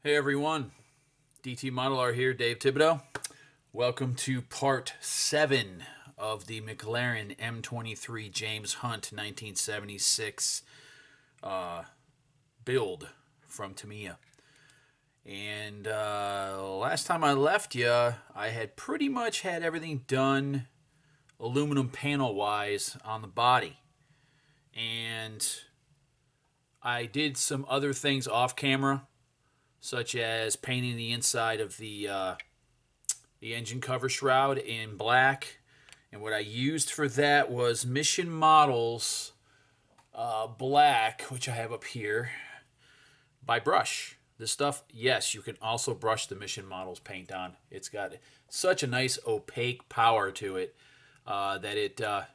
Hey everyone, DT Model R here, Dave Thibodeau. Welcome to part 7 of the McLaren M23 James Hunt 1976 build from Tamiya. And last time I left you, I had pretty much had everything done aluminum panel wise on the body. And I did some other things off camera, such as painting the inside of the engine cover shroud in black. And what I used for that was Mission Models black, which I have up here, by brush. This stuff, yes, you can also brush the Mission Models paint on. It's got such a nice opaque power to it that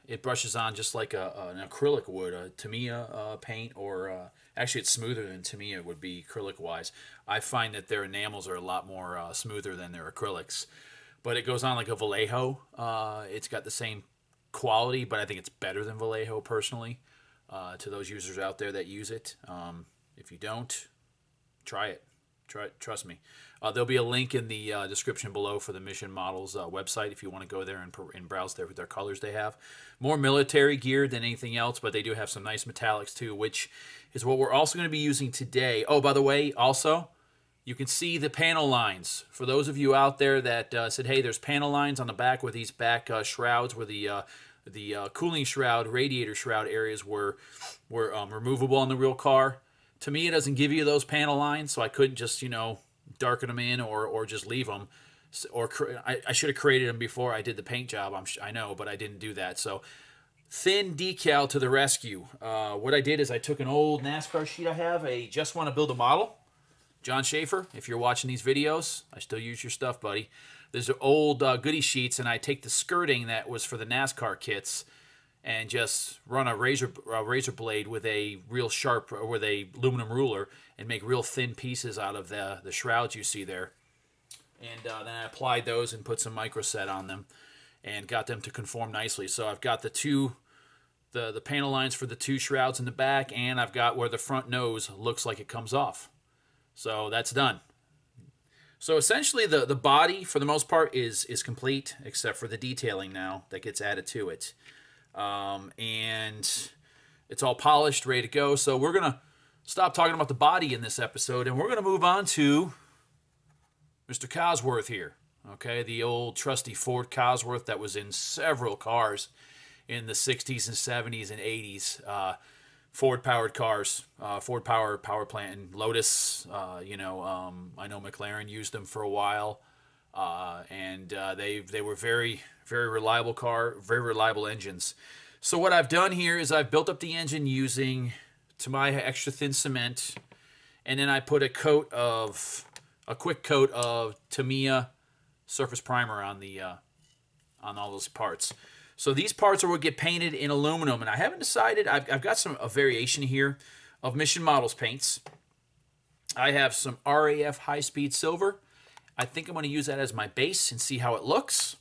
it brushes on just like an acrylic would, a Tamiya paint, or actually it's smoother than Tamiya would be acrylic-wise. I find that their enamels are a lot more smoother than their acrylics. But it goes on like a Vallejo. It's got the same quality, but I think it's better than Vallejo personally, to those users out there that use it. If you don't, try it. Trust me. There'll be a link in the description below for the Mission Models website if you want to go there and browse their colors they have. More military geared than anything else, but they do have some nice metallics too, which is what we're also going to be using today. Oh, by the way, also, you can see the panel lines. For those of you out there that said, hey, there's panel lines on the back where these back shrouds, where the cooling shroud, radiator shroud areas were removable on the real car. To me, it doesn't give you those panel lines, so I couldn't just, darken them in or just leave them. Or I should have created them before I did the paint job, I know, but I didn't do that. So thin decal to the rescue. What I did is I took an old NASCAR sheet I have, a Just Want to Build a Model. John Schaefer, if you're watching these videos, I still use your stuff, buddy. There's old goodie sheets, and I take the skirting that was for the NASCAR kits and just run a razor blade with a real sharp, or with a aluminum ruler, and make real thin pieces out of the shrouds you see there. And then I applied those and put some microset on them and got them to conform nicely. So I've got the panel lines for the two shrouds in the back, and I've got where the front nose looks like it comes off. So that's done. So essentially the body, for the most part, is complete, except for the detailing now that gets added to it. And it's all polished, ready to go. So we're going to stop talking about the body in this episode, and we're going to move on to Mr. Cosworth here. Okay, the old trusty Ford Cosworth that was in several cars in the 60s and 70s and 80s. Ford-powered cars, Ford power plant, and Lotus. I know McLaren used them for a while, and they were very, very reliable car, very reliable engines. So what I've done here is I've built up the engine using Tamiya extra thin cement, and then I put a quick coat of Tamiya surface primer on on all those parts. So these parts are what get painted in aluminum, and I haven't decided. I've got a variation here of Mission Models paints. I have some RAF high-speed silver. I think I'm going to use that as my base and see how it looks.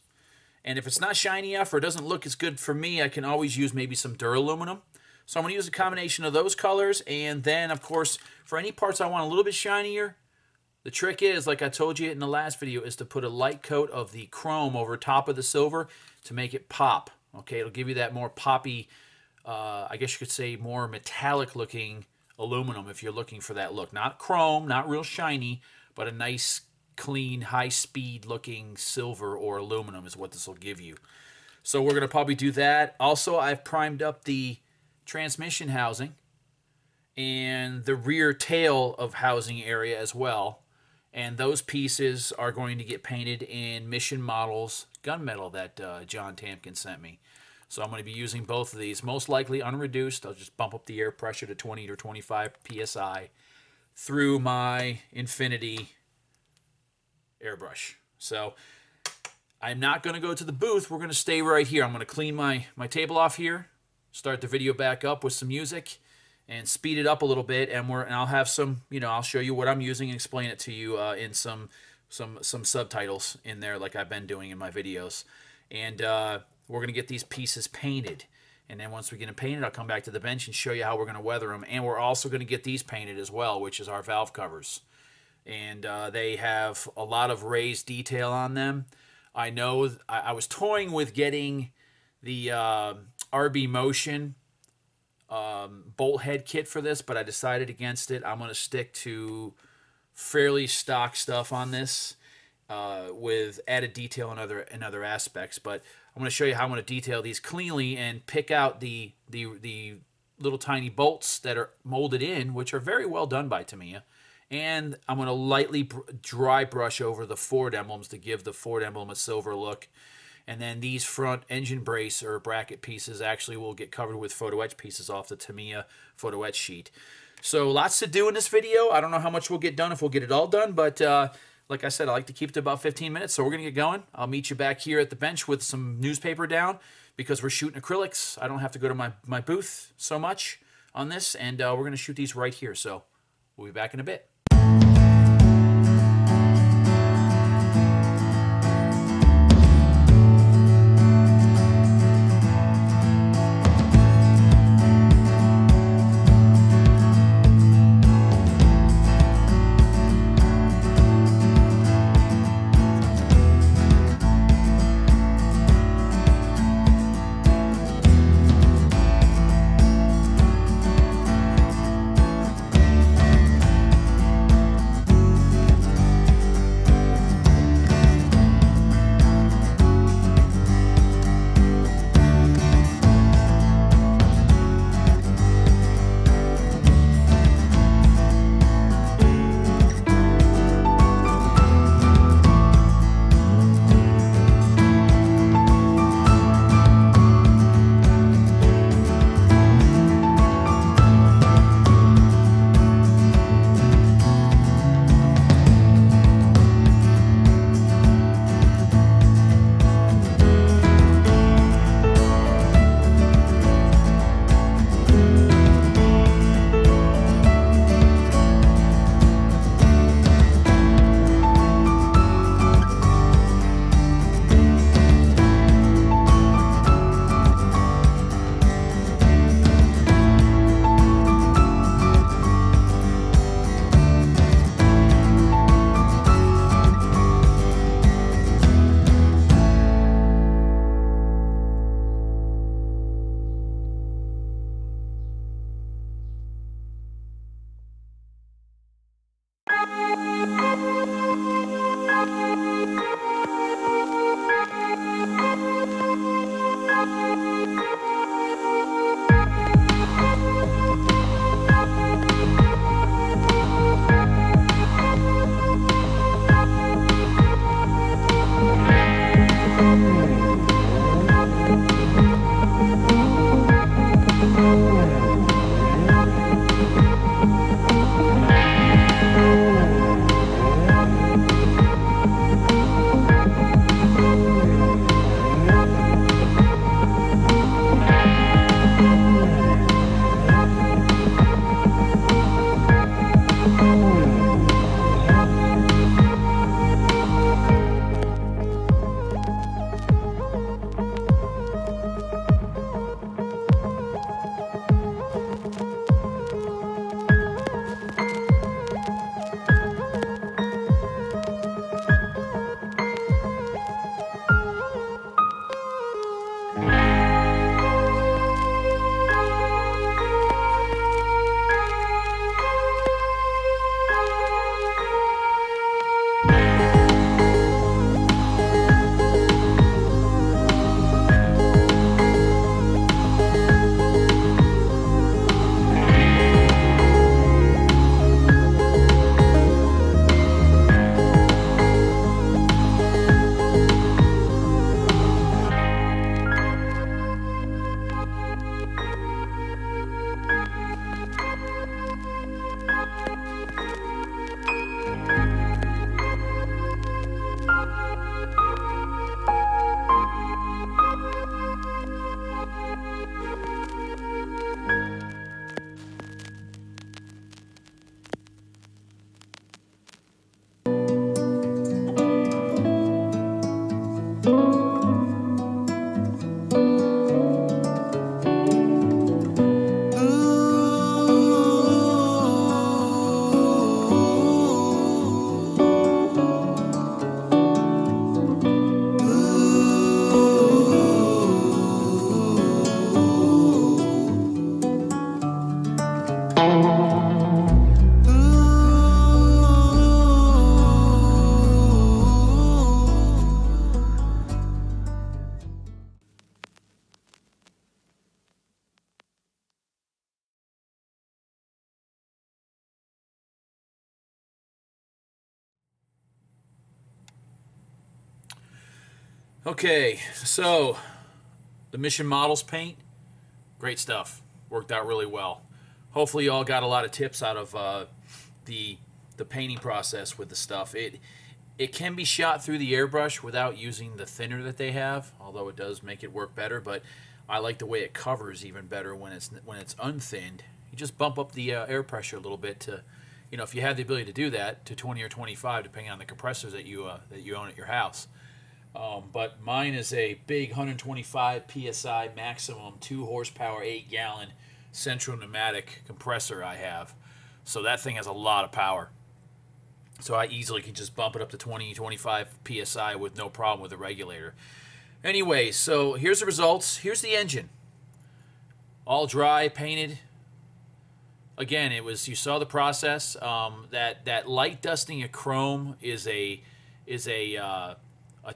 And if it's not shiny enough or doesn't look as good for me, I can always use maybe some duraluminum. So I'm going to use a combination of those colors, and then, of course, for any parts I want a little bit shinier, the trick is, like I told you in the last video, is to put a light coat of the chrome over top of the silver to make it pop. Okay, it'll give you that more poppy, I guess you could say more metallic looking aluminum if you're looking for that look. Not chrome, not real shiny, but a nice, clean, high-speed looking silver or aluminum is what this will give you. So we're going to probably do that. Also, I've primed up the transmission housing and the rear tail of housing area as well. And those pieces are going to get painted in Mission Models gunmetal that John Tamkin sent me. So I'm going to be using both of these, most likely unreduced. I'll just bump up the air pressure to 20 or 25 PSI through my Infinity airbrush. So I'm not going to go to the booth. We're going to stay right here. I'm going to clean my table off here, start the video back up with some music, and speed it up a little bit, and I'll have some, I'll show you what I'm using and explain it to you in some subtitles in there, like I've been doing in my videos. And we're going to get these pieces painted. And then once we get them painted, I'll come back to the bench and show you how we're going to weather them. And we're also going to get these painted as well, which is our valve covers. and they have a lot of raised detail on them. I know I was toying with getting the RB Motion bolt head kit for this, but I decided against it. I'm going to stick to fairly stock stuff on this with added detail in other aspects. But I'm going to show you how I'm going to detail these cleanly and pick out the little tiny bolts that are molded in, which are very well done by Tamiya. And I'm going to lightly dry brush over the Ford emblems to give the Ford emblem a silver look. And then these front engine brace or bracket pieces actually will get covered with photo etch pieces off the Tamiya photo etch sheet. So lots to do in this video. I don't know how much we'll get done, if we'll get it all done, but like I said, I like to keep it to about 15 minutes, so we're going to get going. I'll meet you back here at the bench with some newspaper down because we're shooting acrylics. I don't have to go to my booth so much on this, and we're going to shoot these right here, so we'll be back in a bit. Okay, so the Mission Models paint, great stuff. Worked out really well. Hopefully, you all got a lot of tips out of the the painting process with the stuff. It can be shot through the airbrush without using the thinner that they have, although it does make it work better. But I like the way it covers even better when it's unthinned. You just bump up the air pressure a little bit to, you know, if you have the ability to do that, to 20 or 25, depending on the compressors that you own at your house. But mine is a big 125 psi maximum 2 horsepower 8 gallon central pneumatic compressor I have. So that thing has a lot of power. So I easily can just bump it up to 20, 25 psi with no problem with the regulator. Anyway, so here's the results. Here's the engine. All dry, painted. Again, it was, you saw the process. That light dusting of chrome is a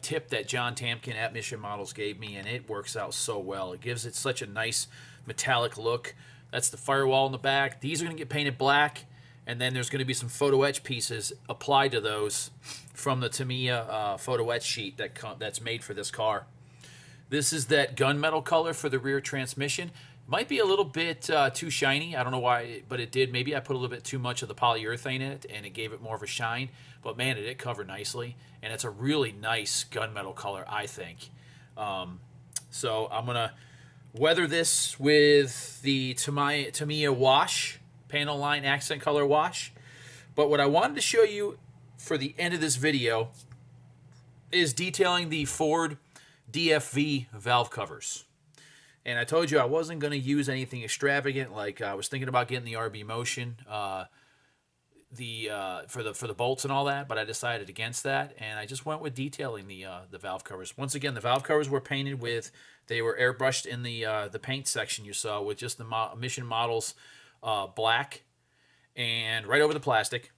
tip that John Tamkin at Mission Models gave me, and it works out so well. It gives it such a nice metallic look. That's the firewall in the back. These are going to get painted black, and then there's going to be some photo etch pieces applied to those from the Tamiya photo etch sheet that's made for this car. This is that gunmetal color for the rear transmission. Might be a little bit too shiny. I don't know why, but it did. Maybe I put a little bit too much of the polyurethane in it, and it gave it more of a shine. But man, it did cover nicely, and it's a really nice gunmetal color, I think. So I'm gonna weather this with the Tamiya wash, panel line accent color wash. But what I wanted to show you for the end of this video is detailing the Ford DFV valve covers. And I told you I wasn't going to use anything extravagant. Like I was thinking about getting the RB Motion for the bolts and all that, but I decided against that, and I just went with detailing the valve covers. Once again, the valve covers were painted with, they were airbrushed in the paint section you saw with just the Mission Models black and right over the plastic.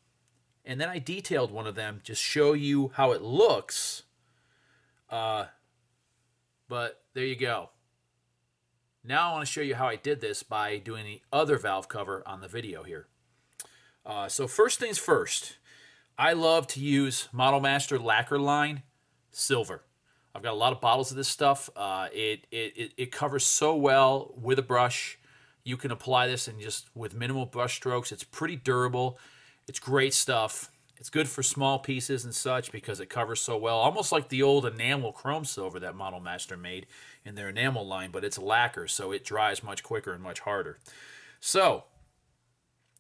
And then I detailed one of them, just show you how it looks. But there you go. Now I want to show you how I did this by doing the other valve cover on the video here. So first things first, I love to use Model Master Lacquer Line Silver. I've got a lot of bottles of this stuff. It covers so well with a brush. You can apply this and just with minimal brush strokes. It's pretty durable. It's great stuff. It's good for small pieces and such because it covers so well. Almost like the old enamel chrome silver that Model Master made in their enamel line, but it's lacquer, so it dries much quicker and much harder. So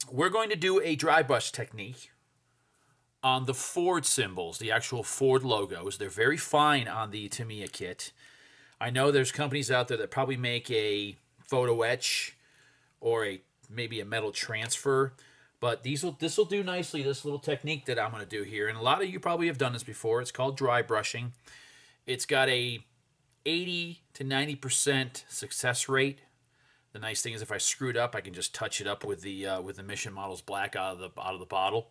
we're going to do a dry brush technique on the Ford symbols, the actual Ford logos. They're very fine on the Tamiya kit. I know there's companies out there that probably make a photo etch or maybe a metal transfer, but this will do nicely, this little technique that I'm going to do here. And a lot of you probably have done this before. It's called dry brushing. It's got a 80 to 90% success rate. The nice thing is if I screwed up, I can just touch it up with the Mission Models black out of the bottle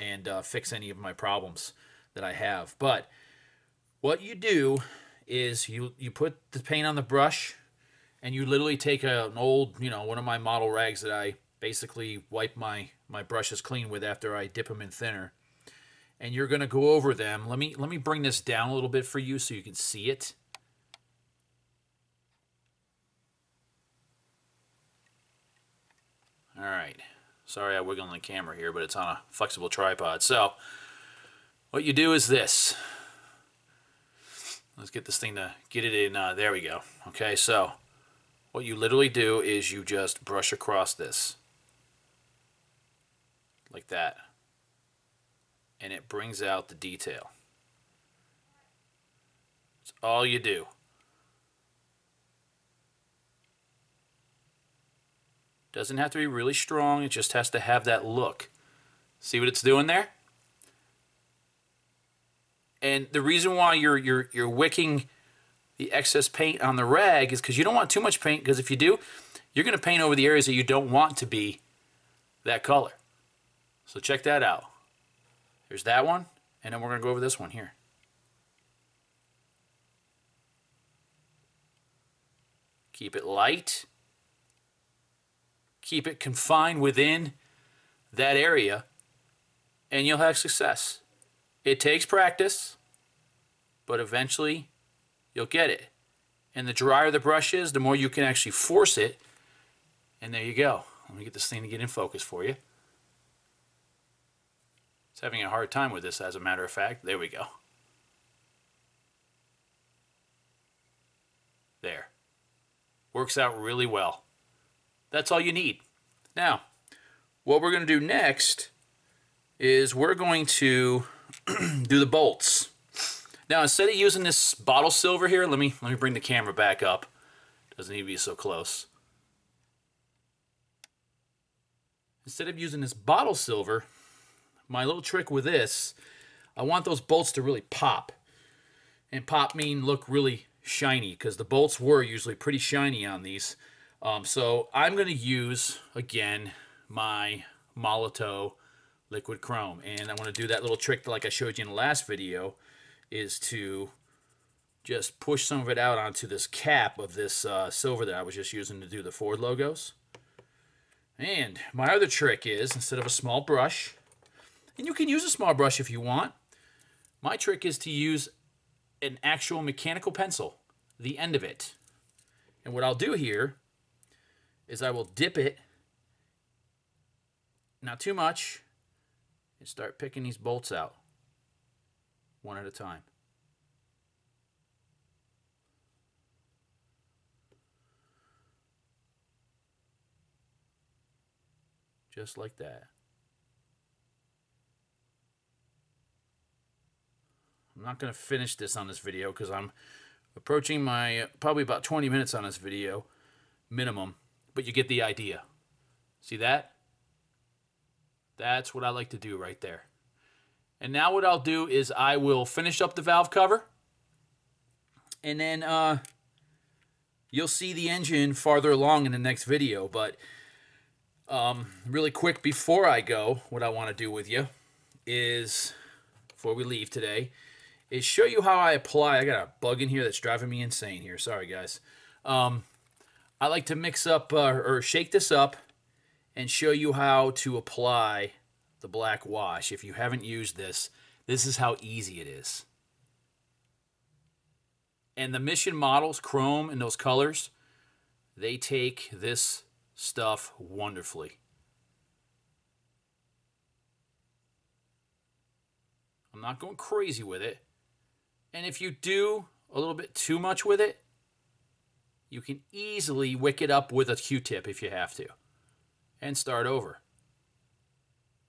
and fix any of my problems that I have. But what you do is you put the paint on the brush, and you literally take an old, one of my model rags that I basically wipe my brushes clean with after I dip them in thinner. And you're going to go over them. Let me bring this down a little bit for you so you can see it. All right. Sorry I wiggle on the camera here, but it's on a flexible tripod. So what you do is this. Let's get this thing to get it in. There we go. Okay, so what you literally do is you just brush across this. Like that. And it brings out the detail. That's all you do. Doesn't have to be really strong, it just has to have that look. See what it's doing there? And the reason why you're wicking the excess paint on the rag is because you don't want too much paint, because if you do, you're going to paint over the areas that you don't want to be that color. So check that out. There's that one, and then we're going to go over this one here. Keep it light. Keep it confined within that area, and you'll have success. It takes practice, but eventually you'll get it. And the drier the brush is, the more you can actually force it. And there you go. Let me get this thing to get in focus for you. It's having a hard time with this, as a matter of fact. There we go. There. Works out really well. That's all you need. Now, what we're going to do next is we're going to do the bolts. Now, instead of using this bottle silver here, let me bring the camera back up. Doesn't need to be so close. Instead of using this bottle silver, my little trick with this, I want those bolts to really pop. And pop mean look really shiny, because the bolts were usually pretty shiny on these. So I'm going to use, again, my Molotow liquid chrome. And I want to do that little trick like I showed you in the last video, is to just push some of it out onto this cap of this silver that I was just using to do the Ford logos. And my other trick is, instead of a small brush, and you can use a small brush if you want, my trick is to use an actual mechanical pencil, the end of it. And what I'll do here is I will dip it, not too much, and start picking these bolts out one at a time. Just like that. I'm not going to finish this on this video because I'm approaching my probably about 20 minutes on this video minimum, but you get the idea. See that? That's what I like to do right there. And now what I'll do is I will finish up the valve cover, and then you'll see the engine farther along in the next video. But really quick before I go, what I want to do with you is, before we leave today, is show you how I apply. I got a bug in here that's driving me insane here. Sorry, guys. I like to mix up or shake this up and show you how to apply the black wash. If you haven't used this, this is how easy it is. And the Mission models, chrome and those colors, they take this stuff wonderfully. I'm not going crazy with it. And if you do a little bit too much with it, you can easily wick it up with a Q-tip if you have to, and start over.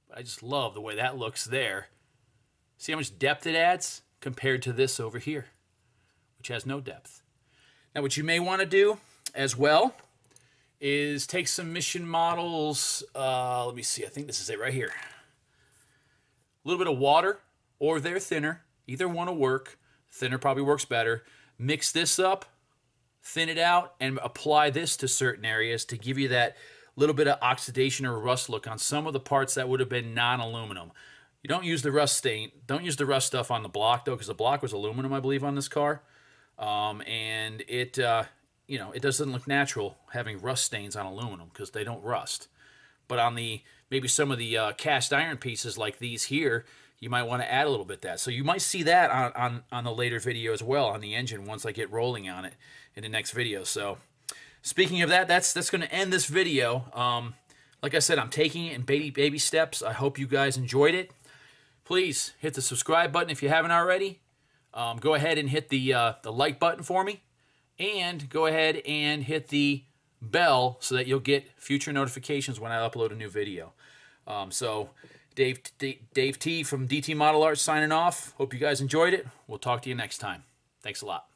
But I just love the way that looks there. See how much depth it adds compared to this over here, which has no depth. Now what you may want to do as well is take some Mission models, let me see, I think this is it right here. A little bit of water, or they're thinner. Either one will work. Thinner probably works better. Mix this up, thin it out, and apply this to certain areas to give you that little bit of oxidation or rust look on some of the parts that would have been non-aluminum. You don't use the rust stain. Don't use the rust stuff on the block, though, because the block was aluminum, I believe, on this car. And it, you know, it doesn't look natural having rust stains on aluminum because they don't rust. But on the, maybe some of the cast iron pieces like these here, you might want to add a little bit of that. So you might see that on the later video as well on the engine once I get rolling on it in the next video. So speaking of that, that's going to end this video. Like I said, I'm taking it in baby steps. I hope you guys enjoyed it. Please hit the subscribe button if you haven't already. Go ahead and hit the like button for me. And go ahead and hit the bell so that you'll get future notifications when I upload a new video. So Dave T from DT Model Arts signing off. Hope you guys enjoyed it. We'll talk to you next time. Thanks a lot.